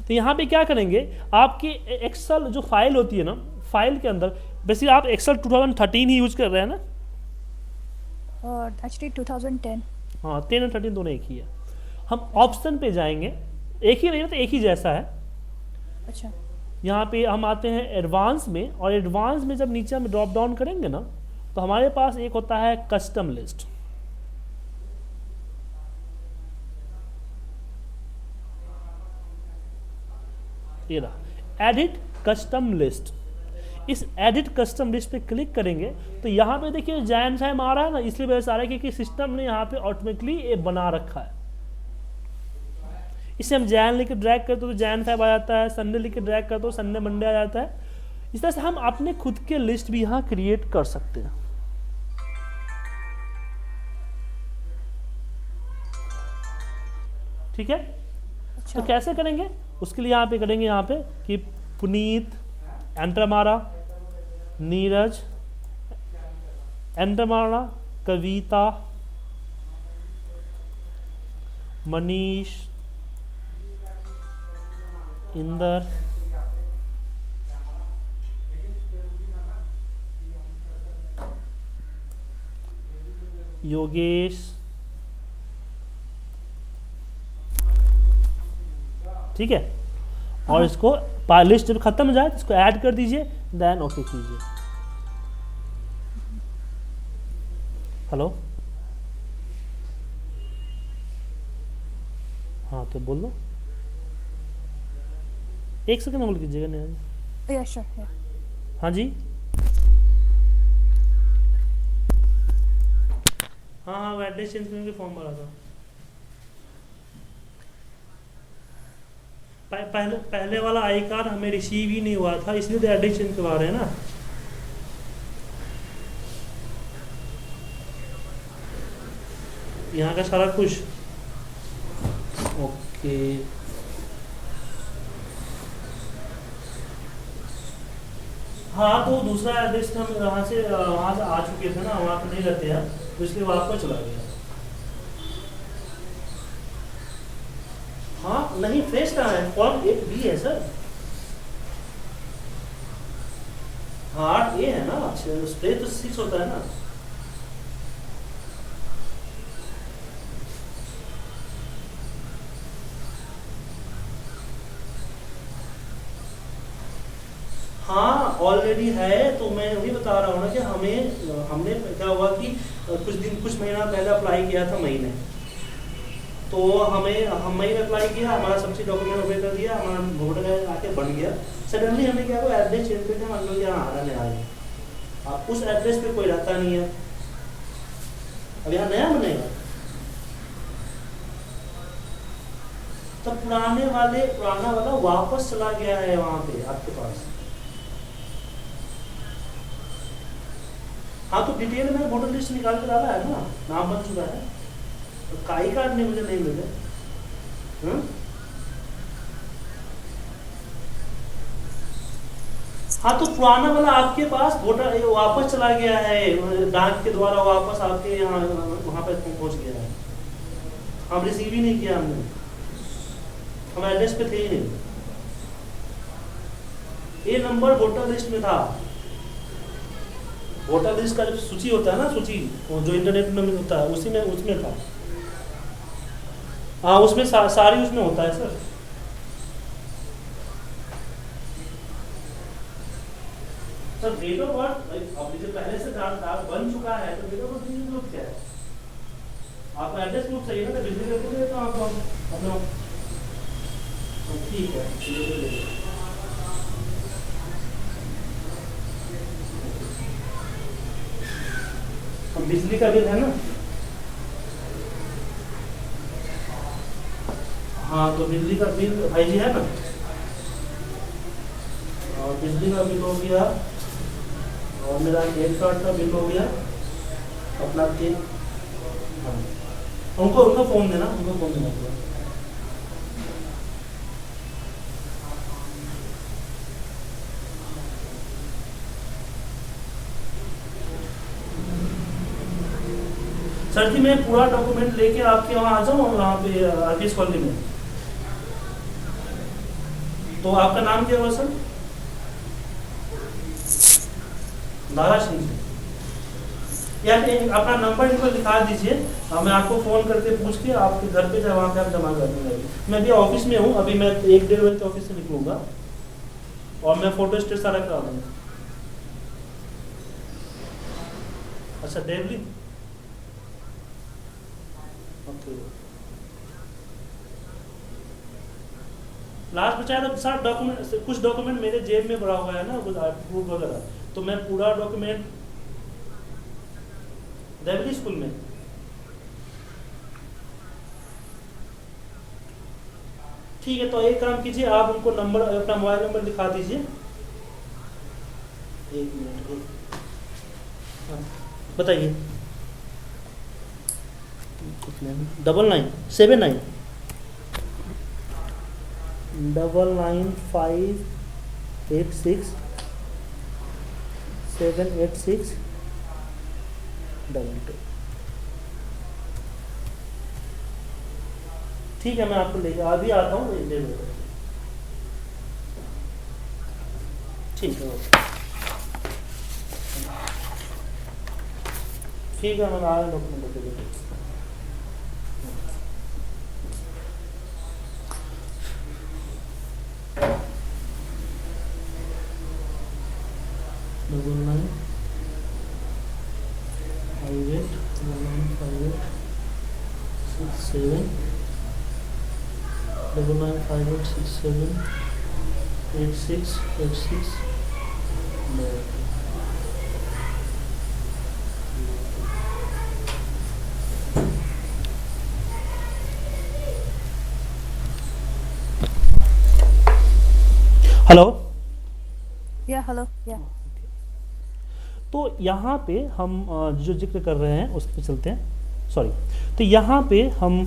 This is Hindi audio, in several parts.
तो यहाँ पे क्या करेंगे, आपकी एक्सेल जो फाइल होती है ना, फाइल के अंदर बेसिकली आप एक्सेल 2013 ही यूज कर रहे हैं ना? एक्चुअली 2010। हाँ, 10 और 13 दोनों एक ही है। हम ऑप्शन पे जाएंगे, एक ही नहीं है तो एक ही जैसा है। अच्छा। यहाँ पे हम आते हैं एडवांस में, और एडवांस में जब नीचे हम ड्रॉप डाउन करेंगे ना, तो हमारे पास एक होता है कस्टम लिस्ट। ये रहा एडिट कस्टम लिस्ट। इस एडिट कस्टम लिस्ट पे क्लिक करेंगे तो यहाँ पे देखिए जैन फैम आ रहा है ना, इसलिए वजह से आ रहा है क्योंकि सिस्टम ने यहाँ पे ऑटोमेटिकली ये बना रखा है। इसे हम जैन लिख के ड्रैग करते हो तो जैन फैब आ जाता है, संडे लिख के ड्रैग करते हो संडे मंडे आ जाता है। इस तरह से हम अपने खुद के लिस्ट भी यहाँ क्रिएट कर सकते हैं। ठीक है, अच्छा। तो कैसे करेंगे उसके लिए यहाँ पे करेंगे, यहाँ पे कि पुनीत एंटर मारा, नीरज एंटर मारा, कविता, मनीष, इंदर, योगेश, ठीक है। और इसको लिस्ट जब खत्म हो जाए तो इसको ऐड कर दीजिए, देन ओके कीजिए। हेलो, हाँ तो बोल दो, एक सेकंड होल्ड कीजिएगा। नहीं, या श्योर। हाँ जी, हाँ वो एड्रेस चेंज करने के फॉर्म भरा था। पहले वाला आई कार्ड हमें रिसीव ही नहीं हुआ था, इसलिए तो एड्रेस चेंज करवा रहे हैं ना। यहाँ का सारा कुछ ओके। हाँ, तो दूसरा एड्रेस हम वहाँ से आ चुके थे ना, वहाँ पे नहीं रहते हैं, तो इसलिए वापस चला गया। हाँ नहीं, फ्रेश कहाँ है, फॉर्म 8B है सर। हाँ 8A है ना, स्प्रे तो 6 होता है ना। हाँ ऑलरेडी है, तो मैं वही बता रहा हूँ ना कि हमने क्या हुआ कि कुछ महीना पहले अप्लाई किया था महीने, तो हम महीने अप्लाई किया, हमारा सब चीज डॉक्यूमेंट ओके कर दिया, हमारा वोटर आके बन गया। सडनली हमने क्या हुआ, एड्रेस चेंज करके हम लोग यहाँ आ रहा है, अब उस एड्रेस पे कोई रहता नहीं है, अब यहाँ नया बनेगा। तो पुराना वाला वापस चला गया है वहां पे आपके पास। हाँ तो डिटेल में वोटर लिस्ट निकाल कर डाला है ना, नाम बन चुका है, तो काई कार्ड ने मुझे नहीं मिले। हाँ तो पुराना वाला आपके पास वोटर वापस चला गया है, डाक के द्वारा वापस आपके यहाँ वहां पर पहुंच गया है, हम रिसीव ही नहीं किया हमने, हम एड्रेस पे थे ही नहीं। ये नंबर वोटर लिस्ट में था, वोटर लिस्ट का जो सूची होता है ना, सूची जो इंटरनेट में होता है उसमें था। हाँ उसमें सारी उसमें होता है sir. Sir date of birth अब जैसे पहले से डाक बन चुका है, तो डेट ऑफ बर्थ लोग क्या है, आपका एड्रेस प्रूफ चाहिए ना, तो बिजली करके देता हूँ आपको अपना। ठीक है, बिजली का बिल है ना। हाँ तो बिजली का बिल भाई जी है ना, और बिजली का बिल हो गया, और मेरा क्रेडिट कार्ड का बिल हो गया, अपना के हाँ उनको फोन देना, पूरा। सर जी मैं पूरा डॉक्यूमेंट लेके आपके वहाँ आ जाऊँ, वहाँ पे आरपीएस कॉलोनी में। तो आपका नाम क्या हुआ सर? दारा सिंह। या फिर अपना नंबर इनको लिखा दीजिए, मैं आपको फ़ोन करके पूछ के आपके घर पे वहाँ पे आप जमा कर दूँगा। मैं अभी ऑफिस में हूँ, अभी मैं 1-1:30 बजे ऑफिस से निकलूँगा और मैं फ़ोटो स्टेट सारा करा दूँगा। अच्छा डेवली, ओके। लास्ट बचा है सर डॉक्यूमेंट, कुछ डॉक्यूमेंट मेरे जेब में भरा हुआ है ना, कुछ प्रूफ वगैरह, तो मैं पूरा डॉक्यूमेंट डेवली स्कूल में। ठीक है, तो एक काम कीजिए, आप उनको नंबर, अपना मोबाइल नंबर लिखा दीजिए। एक मिनट, हाँ बताइए। 9979 99586 786 22। ठीक है, मैं आपको लेके अभी आता हूँ, ले लो। ठीक है, ओके। ठीक है, मैं आ रहा हूँ डॉक्यूमेंट लेके। Double 95867 hello. या हेलो या। तो यहाँ पे हम जो जिक्र कर रहे हैं उस पर चलते हैं, सॉरी। तो यहाँ पे हम,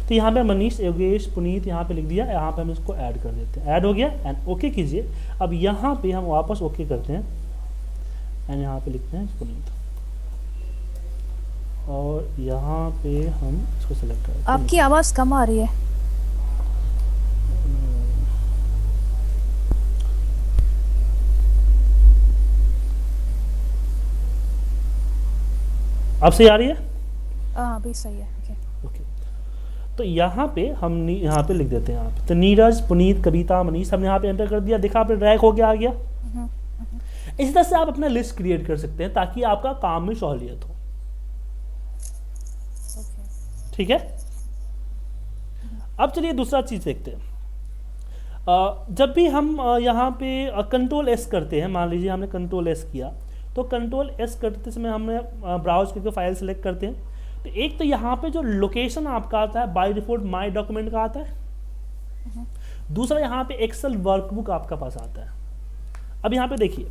तो यहाँ पे मनीष, योगेश, पुनीत यहाँ पे लिख दिया, यहाँ पे हम इसको ऐड कर देते हैं। ऐड हो गया एंड ओके कीजिए। अब यहाँ पे हम वापस ओके करते हैं एंड यहाँ पे लिखते हैं पुनीत, और यहाँ पे हम इसको सेलेक्ट करते हैं। आपकी आवाज़ कम आ रही है। अब सही आ रही है? हाँ अभी सही है। ओके। तो यहाँ पे हम यहाँ पे लिख देते हैं यहाँ पे, तो नीरज, पुनीत, कविता, मनीष हमने यहाँ पे एंटर कर दिया। देखा आपने, ड्रैग हो गया, आ गया। इसी तरह से आप अपना लिस्ट क्रिएट कर सकते हैं ताकि आपका काम में सहूलियत हो। ठीक है। अब चलिए दूसरा चीज देखते हैं। जब भी हम यहाँ पे कंट्रोल एस करते हैं, मान लीजिए हमने कंट्रोल एस किया, तो कंट्रोल एस करते समय हमने ब्राउज करके फाइल सेलेक्ट करते हैं। तो एक तो यहाँ पे जो लोकेशन आपका आता है बाय डिफॉल्ट माय डॉक्यूमेंट का आता है, दूसरा यहाँ पे एक्सेल वर्कबुक आपका पास आता है। अब यहाँ पे देखिए,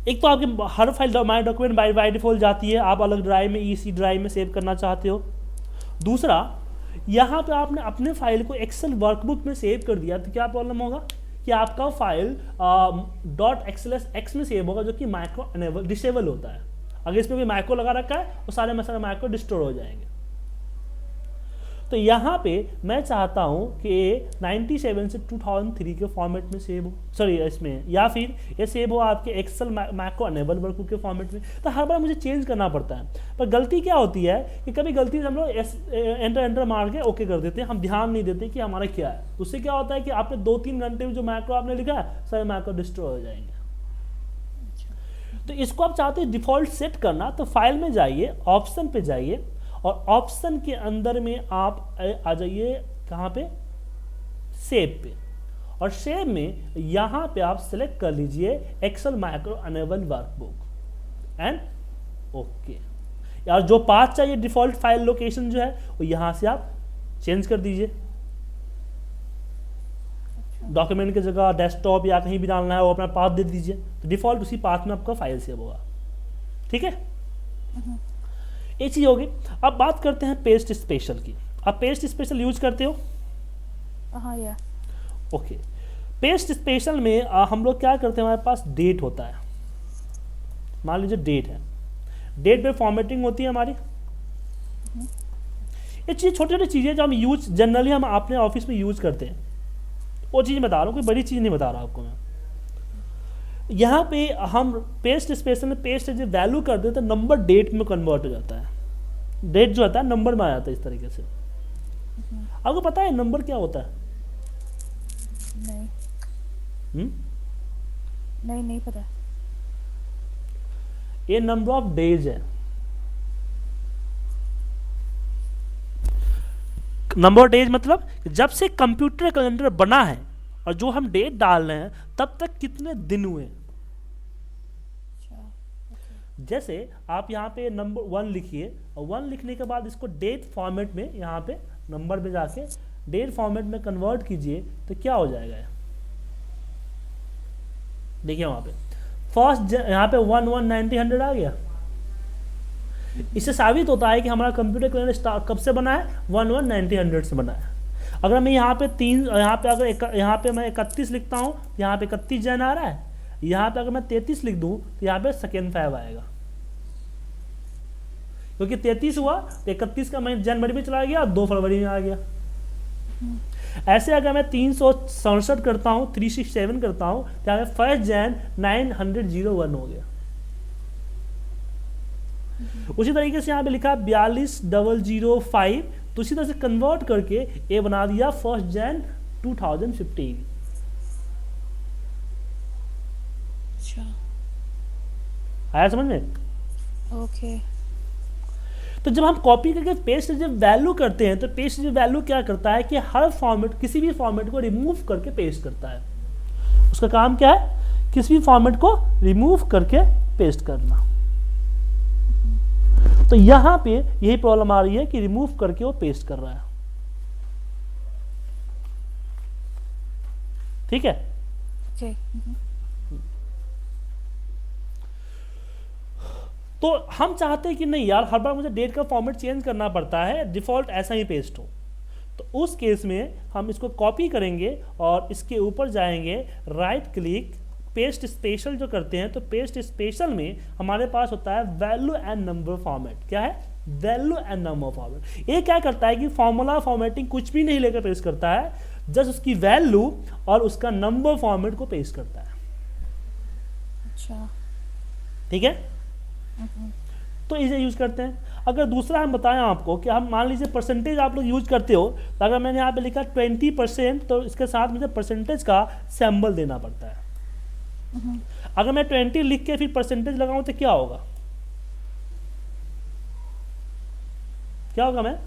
एक तो आपके हर file my document by default जाती है, आप अलग ड्राइव में, ईसी ड्राइव में सेव करना चाहते हो। दूसरा यहाँ पे आपने अपने फाइल को एक्सेल वर्कबुक में सेव कर दिया, तो क्या प्रॉब्लम होगा कि आपका फाइल .xlsx में सेव होगा, जो कि माइक्रो अनेबल डिसेबल होता है। अगर इसमें भी माइक्रो लगा रखा है तो सारे मसाले माइक्रो डिस्ट्रॉय हो जाएंगे। तो यहाँ पे मैं चाहता हूँ कि 97 से 2003 के फॉर्मेट में सेव हो, सॉरी इसमें, या फिर ये सेव हो आपके एक्सेल मैक्रो अनेबल वर्कबुक के फॉर्मेट में। तो हर बार मुझे चेंज करना पड़ता है। पर गलती क्या होती है कि कभी गलती से हम लोग एंटर मार के ओके कर देते हैं, हम ध्यान नहीं देते कि हमारा क्या है। उससे क्या होता है कि आपने 2-3 घंटे में जो मैक्रो आपने लिखा है सारे मैक्रो डिस्ट्रॉय हो जाएंगे। तो इसको आप चाहते हैं डिफॉल्ट सेट करना, तो फाइल में जाइए, ऑप्शन पे जाइए, और ऑप्शन के अंदर में आप आ जाइए कहाँ पे, सेव पे, और सेव में यहाँ पे आप सेलेक्ट कर लीजिए Excel macro enable workbook and okay. यार जो पाथ चाहिए डिफॉल्ट फाइल लोकेशन जो है वो यहाँ से आप चेंज कर दीजिए। डॉक्यूमेंट की जगह डेस्कटॉप या कहीं भी डालना है वो अपना पाथ दे दीजिए, तो डिफॉल्ट उसी पाथ में आपका फाइल सेव होगा। ठीक है, ये चीज होगी। अब बात करते हैं पेस्ट स्पेशल की। आप पेस्ट स्पेशल यूज करते हो? हाँ या। ओके, पेस्ट स्पेशल में हम लोग क्या करते हैं, हमारे पास डेट होता है, मान लीजिए डेट है, डेट पे फॉर्मेटिंग होती है हमारी। ये चीज़ छोटी छोटी चीज़ें जो हम यूज जनरली हम अपने ऑफिस में यूज करते हैं, वो चीज़ बता रहा हूँ, कोई बड़ी चीज़ नहीं बता रहा आपको मैं। यहाँ पे हम पेस्ट स्पेशल में पेस्ट जो वैल्यू कर देते हैं, नंबर डेट में कन्वर्ट हो जाता है। डेट जो होता है नंबर में आ जाता है इस तरीके से। आपको पता है नंबर क्या होता है? नहीं हुँ? नहीं पता। ये नंबर ऑफ डेज है। नंबर ऑफ डेज मतलब जब से कंप्यूटर कैलेंडर बना है और जो हम डेट डाल रहे हैं तब तक कितने दिन हुए। अच्छा, जैसे आप यहाँ पे नंबर 1 लिखिए और 1 लिखने के बाद इसको डेट फॉर्मेट में यहाँ पे नंबर में जाके डेट फॉर्मेट में कन्वर्ट कीजिए तो क्या हो जाएगा। देखिए वहाँ पे फर्स्ट यहाँ पे 1 1 90 100 आ गया। इससे साबित होता है कि हमारा कंप्यूटर कैलेंडर कब से बना है? 1 1 90 100 से बना है। अगर मैं यहाँ पे यहाँ पे मैं 31 लिखता हूँ, यहाँ पे 31 जन आ रहा है। यहाँ पे अगर मैं 33 लिख दूँ तो यहाँ पे 2nd 5 आएगा, क्योंकि 33 हुआ तो 31 का महीना जनवरी में चला गया और 2 फरवरी में आ गया। ऐसे अगर मैं 367 करता हूँ, 367 करता हूँ तो यहाँ पे 1 जन 901 हो गया। उसी तरीके से यहाँ पे लिखा 42005, तो उसी तरह से कन्वर्ट करके ये बना दिया 1 जन 2015। अच्छा, आया समझ में? ओके। तो जब हम कॉपी करके पेस्ट जब वैल्यू करते हैं तो पेस्ट जो वैल्यू क्या करता है कि हर फॉर्मेट, किसी भी फॉर्मेट को रिमूव करके पेस्ट करता है। उसका काम क्या है? किसी भी फॉर्मेट को रिमूव करके पेस्ट करना। तो यहां पे यही प्रॉब्लम आ रही है कि रिमूव करके वो पेस्ट कर रहा है। ठीक है? ओके। तो हम चाहते हैं कि नहीं यार, हर बार मुझे डेट का फॉर्मेट चेंज करना पड़ता है, डिफॉल्ट ऐसा ही पेस्ट हो। तो उस केस में हम इसको कॉपी करेंगे और इसके ऊपर जाएंगे, राइट क्लिक, पेस्ट स्पेशल जो करते हैं, तो पेस्ट स्पेशल में हमारे पास होता है वैल्यू एंड नंबर फॉर्मेट। क्या है? Value and number format. ये क्या करता है कि फॉर्मूला फॉर्मेटिंग कुछ भी नहीं लेकर पेस्ट करता है, जस्ट उसकी वैल्यू और उसका नंबर फॉर्मेट को पेस्ट करता है। अच्छा, ठीक है? तो इसे यूज करते हैं। अगर दूसरा हम बताएं आपको कि हम मान लीजिए परसेंटेज आप लोग यूज करते हो, तो अगर मैंने यहाँ पे लिखा 20%, तो इसके साथ मुझे परसेंटेज का सिंबल देना पड़ता है। अगर मैं 20 लिख के फिर परसेंटेज लगाऊं तो क्या होगा? क्या होगा? मैं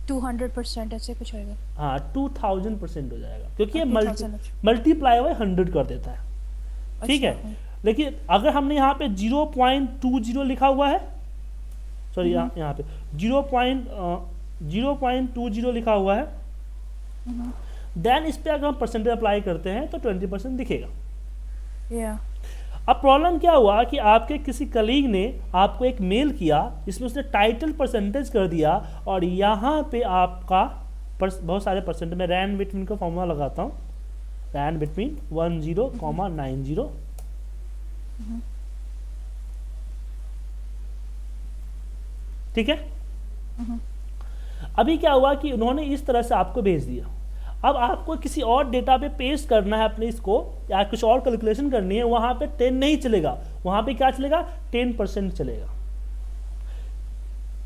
200% ऐसे कुछ होएगा। हाँ 2000% हो जाएगा, क्योंकि ये 2000 मल्टीप्लाई बाय 100 कर देता है। ठीक है? लेकिन अगर हमने यहाँ पे 0.20 लिखा हुआ है, सॉरी यहाँ पे 0.20 लिखा हुआ है, देन इस पे अगर हम परसेंटेज अप्लाई करते हैं तो 20% दिखेगा। या अब प्रॉब्लम क्या हुआ कि आपके किसी कलीग ने आपको एक मेल किया, इसमें उसने टाइटल परसेंटेज कर दिया और यहाँ पे आपका बहुत सारे परसेंट, मैं रैंड बिटवीन का फॉर्मूला लगाता हूँ, रैंड बिटवीन 10,90। ठीक है? अभी क्या हुआ कि उन्होंने इस तरह से आपको भेज दिया। अब आपको किसी और डेटा पे पेस्ट करना है अपने इसको, या कुछ और कैलकुलेशन करनी है, वहां पे 10 नहीं चलेगा, वहां पे क्या चलेगा? 10% चलेगा।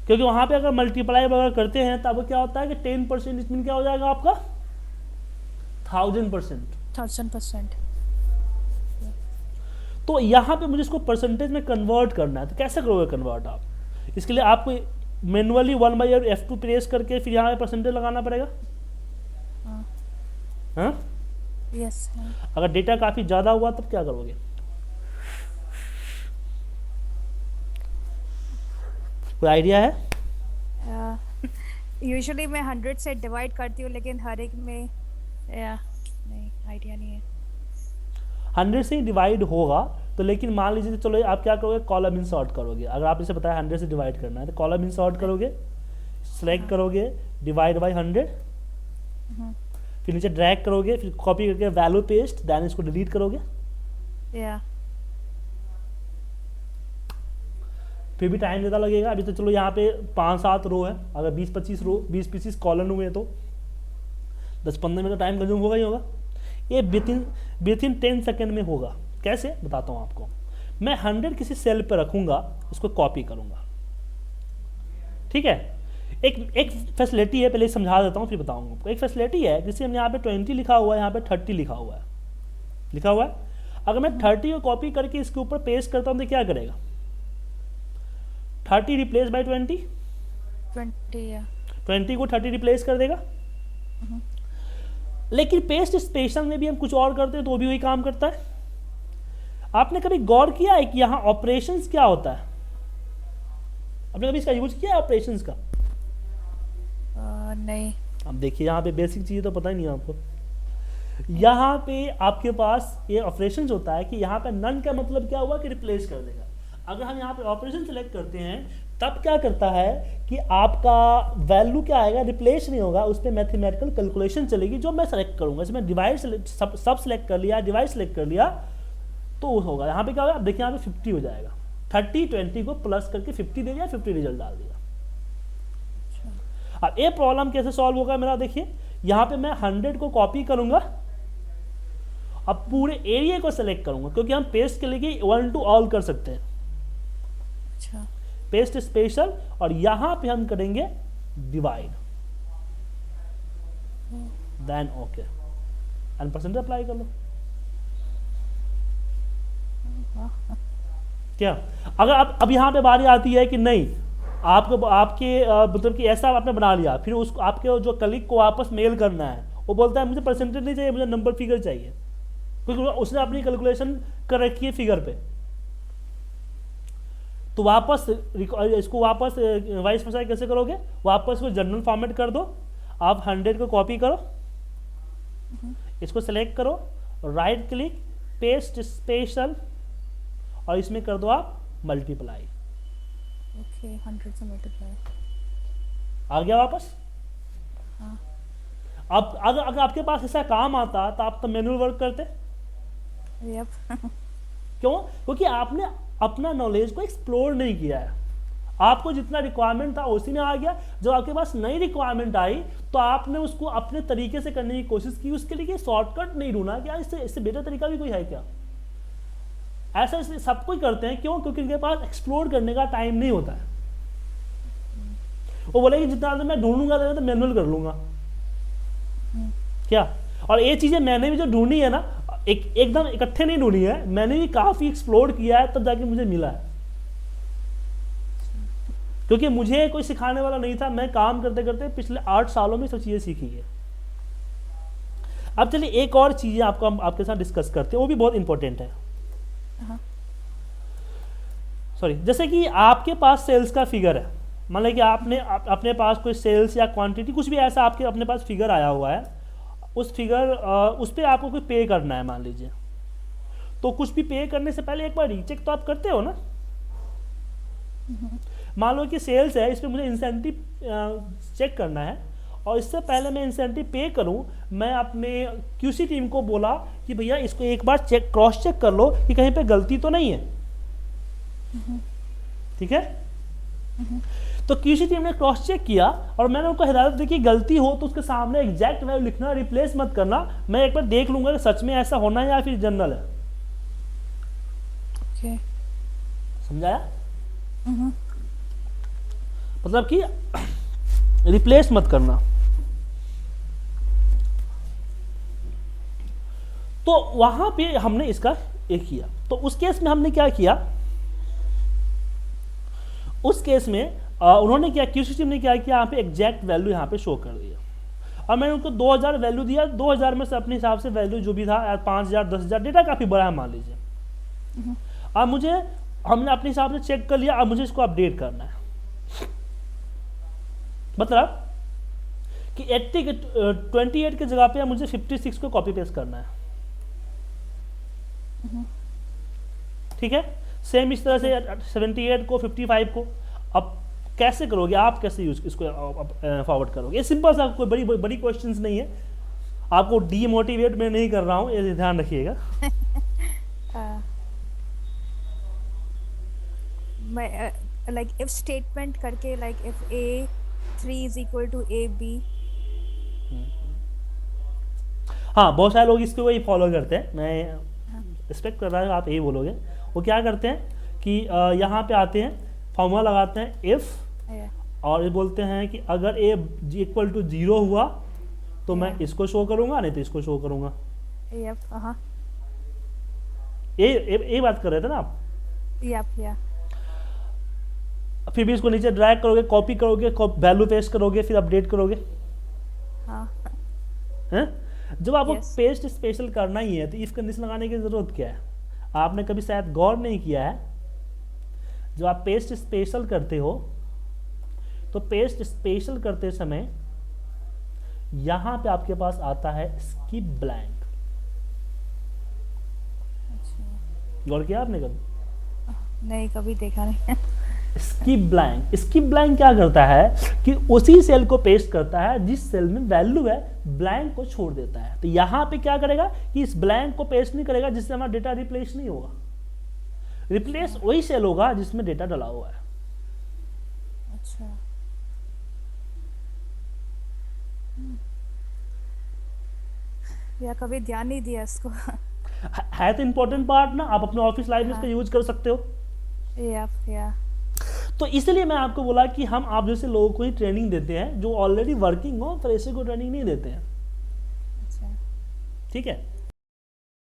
क्योंकि वहां पे अगर मल्टीप्लाई वगैरह करते हैं तब क्या होता है कि 10% इसमें क्या हो जाएगा आपका? 1000%। तो यहाँ पे मुझे इसको परसेंटेज में कन्वर्ट करना है, तो कैसे करोगे कन्वर्ट आप? इसके लिए आपको मैनुअली 1/F2 प्रेस करके फिर यहाँ पे परसेंटेज लगाना पड़ेगा। हाँ? यस। अगर डेटा काफी ज्यादा हुआ तब क्या करोगे? कोई आइडिया है? यूजुअली मैं 100 से डिवाइड करती हूँ, लेकिन हर एक में नहीं, आइडिया नहीं है। 100 से ही डिवाइड होगा तो, लेकिन मान लीजिए चलो आप क्या करोगे? कॉलम इंसर्ट करोगे। अगर आप इसे बताया 100 से डिवाइड करना है तो कॉलम इंसर्ट करोगे, सेलेक्ट करोगे, डिवाइड बाय 100, फिर नीचे ड्रैग करोगे, फिर कॉपी करके वैल्यू पेस्ट, देन इसको डिलीट करोगे। फिर भी टाइम ज़्यादा लगेगा। अभी तो चलो यहाँ पे 5-7 रो है, अगर 20-25 रो 20-25 कॉलन हुए तो 10-15 मिनट टाइम कंज्यूम होगा ही होगा। ये विद इन 10 सेकेंड में होगा। कैसे बताता हूँ आपको। मैं 100 किसी सेल पर रखूँगा, उसको कॉपी करूँगा, ठीक है। एक फैसिलिटी है, पहले समझा देता हूँ फिर बताऊँगा आपको। एक फैसिलिटी है जिसे हम यहाँ पे 20 लिखा हुआ है, यहाँ पे 30 लिखा हुआ है। अगर मैं 30 को कॉपी करके इसके ऊपर पेस्ट करता हूँ तो क्या करेगा? 30 रिप्लेस बाय 20, 20 को 30 रिप्लेस कर देगा। लेकिन पेस्ट स्पेशल में भी हम कुछ और करते हैं तो भी वही काम करता है। आपने कभी गौर किया है कि यहाँ ऑपरेशंस क्या होता है? आपने कभी इसका यूज किया है ऑपरेशंस का? नहीं। अब देखिए यहाँ पे बेसिक चीज़ तो पता ही नहीं है आपको। यहाँ पे आपके पास ये ऑपरेशंस होता है कि यहाँ पे नन का मतलब क्या हुआ कि रिप्लेस कर देगा। अगर हम यहाँ पे ऑपरेशन सेलेक्ट करते हैं तब क्या करता है कि आपका वैल्यू क्या आएगा? रिप्लेस नहीं होगा, उस पर मैथमेटिकल कैलकुलेशन चलेगी जो मैं सेलेक्ट करूँगा। इसमें डिवाइड सब सेलेक्ट कर लिया, डिवाइड सेलेक्ट कर लिया तो होगा। यहाँ पे क्या होगा? देखिए यहाँ पे 50 हो जाएगा। 30 20 को प्लस करके 50 दे दिया, 50 रिजल्ट डाल दिया। अब ये प्रॉब्लम कैसे सॉल्व होगा मेरा? देखिए यहाँ पे मैं 100 को कॉपी करूंगा, अब पूरे एरिया को सेलेक्ट करूंगा, क्योंकि हम पेस्ट के लिए 1 to ऑल कर सकते हैं। अच्छा। पेस्ट स्पेशल, और यहाँ पे हम करेंगे divide, then okay and percent apply कर लो। क्या अगर अब यहाँ पे बारी आती है कि नहीं आपको आपके मतलब कि ऐसा आपने बना लिया, फिर उसको आपके जो कलीग को वापस मेल करना है, वो बोलता है मुझे परसेंटेज नहीं चाहिए, मुझे नंबर फिगर चाहिए, क्योंकि उसने अपनी कैलकुलेशन कर रखी है फिगर पे। तो वापस इसको वापस वाइस वर्सा कैसे करोगे? वापस को जनरल फॉर्मेट कर दो। आप 100 को कॉपी करो, इसको सेलेक्ट करो, राइट क्लिक, पेस्ट स्पेशल, और इसमें कर दो आप मल्टीप्लाई। ओके, 100 से मल्टीप्लाई आ गया वापस। हाँ। अब अगर आपके पास ऐसा काम आता तो आप तो मैनुअल वर्क करते। यप। क्यों? क्योंकि आपने अपना नॉलेज को एक्सप्लोर नहीं किया है। आपको जितना रिक्वायरमेंट था उसी में आ गया। जब आपके पास नई रिक्वायरमेंट आई तो आपने उसको अपने तरीके से करने की कोशिश की। उसके लिए शॉर्टकट नहीं ढूंढा कि इससे बेटर तरीका भी कोई है क्या। ऐसा इसलिए सब कोई करते हैं। क्यों? क्योंकि उनके पास एक्सप्लोर करने का टाइम नहीं होता है। वो बोलेगी जितना मैं ढूंढूंगा तो मैनुअल कर लूंगा क्या। और ये चीजें मैंने भी जो ढूंढी है ना, एकदम इकट्ठे नहीं ढूंढी है, मैंने भी काफी एक्सप्लोर किया है, तब जाके मुझे मिला है। क्योंकि मुझे कोई सिखाने वाला नहीं था, मैं काम करते करते पिछले 8 सालों में सब चीजें सीखी है। अब चलिए एक और चीजें आपको हम आपके साथ डिस्कस करते हैं, वो भी बहुत इंपॉर्टेंट है। सॉरी, जैसे कि आपके पास सेल्स का फिगर है, मान लीजिए कि आपने अपने पास कोई सेल्स या क्वांटिटी कुछ भी ऐसा आपके अपने पास फिगर आया हुआ है, उस फिगर उस पर आपको कोई पे करना है मान लीजिए। तो कुछ भी पे करने से पहले एक बार रीचेक तो आप करते हो ना। मान लो कि सेल्स है, इस पर मुझे इंसेंटिव चेक करना है, और इससे पहले मैं इंसेंटिव पे करूं, मैं अपने क्यूसी टीम को बोला कि भैया इसको एक बार क्रॉस चेक कर लो कि कहीं पे गलती तो नहीं है। ठीक है। तो क्यूसी टीम ने क्रॉस चेक किया और मैंने उनको हिदायत दी कि गलती हो तो उसके सामने एग्जैक्ट वैल्यू लिखना, रिप्लेस मत करना। मैं एक बार देख लूंगा कि सच में ऐसा होना है या फिर जनरल है। ओके, समझाया? मतलब कि रिप्लेस मत करना। तो वहां पे हमने इसका एक किया। तो उस केस में हमने क्या किया, उस केस में उन्होंने क्या क्यूसी टीम ने क्या किया, यहाँ पे एग्जैक्ट वैल्यू यहाँ पे शो कर दिया। और मैंने उनको 2000 वैल्यू दिया। 2000 में से अपने हिसाब से वैल्यू जो भी था 5000 10,000, डेटा काफी बड़ा है मान लीजिए। अब मुझे हमने अपने हिसाब से चेक कर लिया, अब मुझे इसको अपडेट करना है। मतलब कि 28 की जगह पे मुझे 56 को कॉपी पेस्ट करना है। ठीक है। सेम इस तरह से 78 को 55 को। अब कैसे करोगे आप, कैसे यूज इसको फॉरवर्ड करोगे? ये सिंपल सा, कोई बड़ी क्वेश्चंस नहीं है। आपको डीमोटिवेट मैं नहीं कर रहा हूं, ये ध्यान रखिएगा। like if statement करके like if A3 is equal to AB. हाँ, बहुत सारे लोग इसको वही फॉलो करते हैं, मैं हाँ, एक्सपेक्ट कर रहा हूँ आप यही बोलोगे। वो क्या करते हैं कि यहाँ पे आते हैं, फॉर्मूला लगाते हैं इफ़, yeah, और ये बोलते हैं कि अगर ए इक्वल टू 0 हुआ तो मैं Yeah. इसको शो करूँगा, नहीं तो इसको शो करूँगा। yep, ये बात कर रहे थे ना आप। yep, yeah, फिर भी इसको नीचे ड्रैग करोगे, कॉपी करोगे, वैल्यू पेस्ट करोगे, फिर अपडेट करोगे, हाँ, हैं? जब आपको Yes. पेस्ट स्पेशल करना ही है तो इफ कंडीशन लगाने की ज़रूरत क्या है? आपने कभी शायद गौर नहीं किया है, जब आप पेस्ट स्पेशल करते हो तो पेस्ट स्पेशल करते समय यहाँ पे आपके पास आता है स्किप ब्लैंक। अच्छा, गौर किया आपने कभी? नहीं कभी देखा नहीं। स्किप ब्लैंक, स्किप ब्लैंक क्या करता है कि उसी सेल को पेस्ट करता है जिस सेल में वैल्यू है, ब्लैंक को छोड़ देता है। तो यहाँ पे क्या करेगा कि इस ब्लैंक को पेस्ट नहीं करेगा, जिससे हमारा डेटा रिप्लेस नहीं होगा। रिप्लेस वही सेल होगा जिसमें डेटा डला हुआ है। अच्छा, या कभी ध्यान नहीं दिया इसको। है तो इंपॉर्टेंट पार्ट ना, आप अपने ऑफिस लाइफ में इसका हाँ। यूज कर सकते हो। yep, yeah, तो इसलिए मैं आपको बोला कि हम आप जैसे लोगों को ही ट्रेनिंग देते हैं जो ऑलरेडी वर्किंग हो, फ्रेशर को ट्रेनिंग नहीं देते हैं। अच्छा, ठीक है।